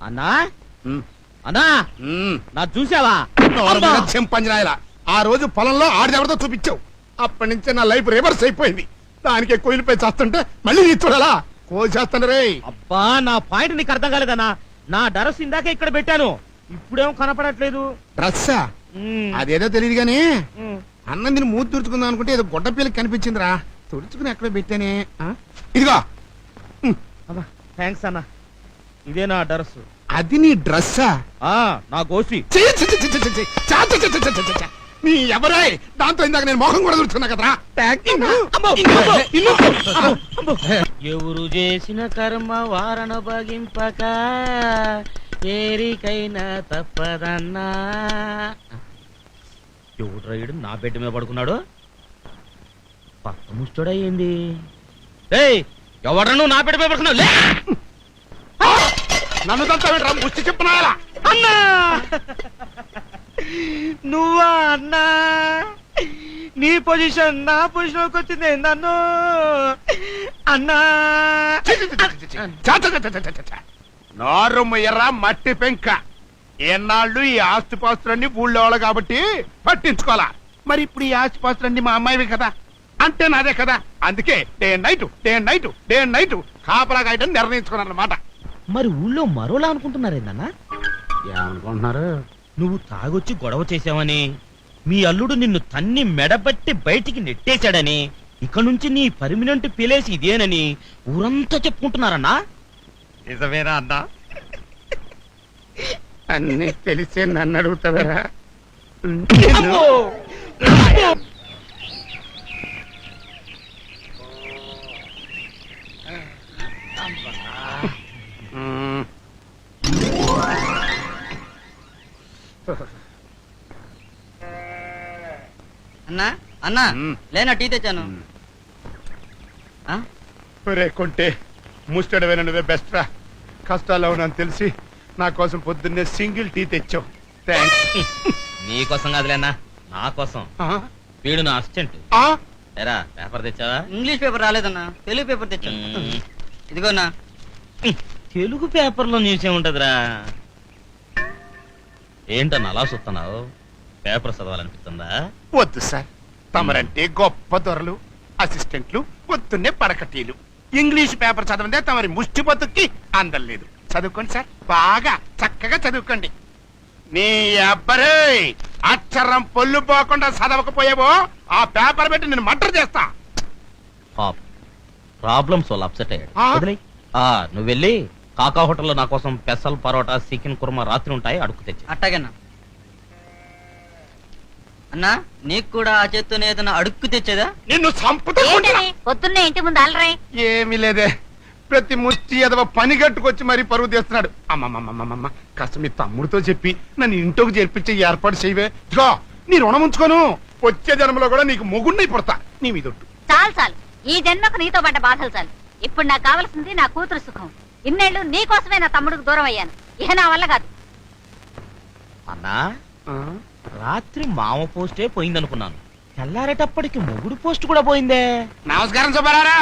అన్నా అన్నా నా చూసావా చెంపంజరాయలా ఆ రోజు పొలంలో ఆడిదెవరితో చూపించావు. అప్పటి నుంచే నా లైఫ్ రివర్స్ అయిపోయింది. దానికి కోయిలపై చేస్తుంటే మళ్ళీ నీ చూడాలా కోసేస్తాను రే. అబ్బా నా పాయింట్ నీకు అర్థం కాలేదన్నా. నా డ్రెస్ ఇందాకే ఇక్కడ పెట్టాను, ఇప్పుడేం కనపడట్లేదు. డ్రెస్సా? అదేదో తెలియదు గానీ అన్నం దీన్ని మూతి తుడుచుకుందాం అనుకుంటే ఏదో గొడ్డ పిల్లకి కనిపించిందిరా. తుడుచుకుని ఎక్కడ పెట్టానే. ఇదిగో. థ్యాంక్స్ అన్నా. ఇదే నా డ్రెస్. అది నీ డ్రెస్సా? నా గోసి. నీ ఎవరే దాంతో ఇందాక నేను మొహం కూడా తుడుచుకున్నా కదరా. ఎవరు చేసిన కర్మ వారణ భగింపక ఏరికైనా తప్పదన్నా. ఎవడు రైడు నా బెడ్ మీద పడుకున్నాడు? పక్క ముష్టోడయ్యింది. ఎవడను నా బెడ్ మీద పడుకున్నావు? నన్ను తంతా ముష్టి చెప్పునాయాలా? అన్నా నువ్వా అన్నా? నీ పొజిషన్ నా పొజిషన్ వచ్చింది నన్ను అన్నా. నారుమ్మ ఎర్ర మట్టి పెంక. ఎన్నాళ్ళు ఈ ఆస్తిపాస్తులన్నీ ఊళ్ళో వాళ్ళు కాబట్టి పట్టించుకోవాలా. మరి ఇప్పుడు ఈ ఆస్తిపాస్తులన్నీ మా అమ్మాయివి కదా, అంటే నాదే కదా. అందుకే డే అండ్ నైట్ కాపలా కాయటం నిర్ణయించుకున్నారన్నమాట. మరి ఊళ్ళో మరోలా అనుకుంటున్నారేందన్నా? ఏమనుకుంటున్నారు? నువ్వు తాగొచ్చి గొడవ చేశావని, మీ అల్లుడు నిన్ను తన్ని మెడబట్టి బయటికి నెట్టేశాడని, ఇక నుంచి నీ పర్మినెంట్ ప్లేస్ ఇదేనని ఊరంతా చెప్పుకుంటున్నారన్నా. నిజమేనా అన్నా? అన్నీ తెలిసే నన్ను అడుగుతావరా? అన్నా అన్నా లేనా టీ తెచ్చాను. కొంటే ముస్టడవేనా నువ్వే బెస్ట్ రా. కష్టాల్లో ఉన్నాను తెలిసి నా కోసం పొద్దున్నే సింగిల్ టీ తెచ్చావు. థ్యాంక్స్. నీకోసం కాదులేనా, నా కోసం. వీడు నా అసిస్టెంట్. ఎరా పేపర్ తెచ్చావా? ఇంగ్లీష్ పేపర్ రాలేదన్నా, తెలుగు పేపర్ తెచ్చాను. ఇదిగోనా. తెలుగు పేపర్లో న్యూస్ ఏముంటదిరా? ఏంటన్నా అలా చూస్తున్నావు? పేపర్ చదవాలనిపిస్తుందా? వద్దు సార్, తమరంటే గొప్ప దొరలు, అసిస్టెంట్లు, పొద్దున్నే పడకటీలు. ఇంగ్లీష్ పేపర్ చదవందే తమరి ముష్టి బతుక్కి అందలేదు. చదువుకోండి సార్, బాగా చక్కగా చదువుకోండి. నీ అబ్బరే అక్షరం పొల్లు పోకుండా చదవకపోయావో ఆ పేపర్ పెట్టి నేను మర్డర్ చేస్తా. ప్రాబ్లమ్స్ వాళ్ళు అప్సెట్ అయ్యాడు. నువ్వు వెళ్ళి కాకా హోటల్లో నా కోసం పెసల్ పరోటా చికెన్ కుర్మా రాత్రి ఉంటాయి, అడుగు తెచ్చి. అట్టాగన్నా. అన్నా నీకు కూడా ఆ చేత్తోనే ఏదైనా అడుక్కు తెచ్చేదా? నిన్ను చంపుతా. పొద్దున్నే ఇంటి ముందు అలరే. ఏమీ లేదే, ప్రతి ముష్టి ఎదవ పని కట్టుకొచ్చి మరీ పరువు తీస్తున్నాడు. అమ్మమ్మమ్మమ్మ, కాస్త మీ తమ్ముడితో చెప్పి నన్ను ఇంట్లోకి చేర్పించే ఏర్పాటు చేయవే. ఇదిగో నీ రుణం ఉంచుకోను, వచ్చే జన్మలో కూడా నీకు మొగుడిని పుడతా. నీ మీదొట్టు. చాలు చాలు, ఈ జన్మకు నీతో పడ్డ బాధలు చాలు. ఇప్పుడు నాకు కావాల్సింది నా కూతురు సుఖం. ఇన్నేళ్లు నీ కోసమే నా తమ్ముడికి దూరం అయ్యాను, ఇహ నా వల్ల కాదు. అన్నా రాత్రి మామ పోస్టే పోయిందనుకున్నాను, తెల్లారేటప్పటికి మొగుడు పోస్ట్ కూడా పోయిందే. నమస్కారం సుబ్బారారా.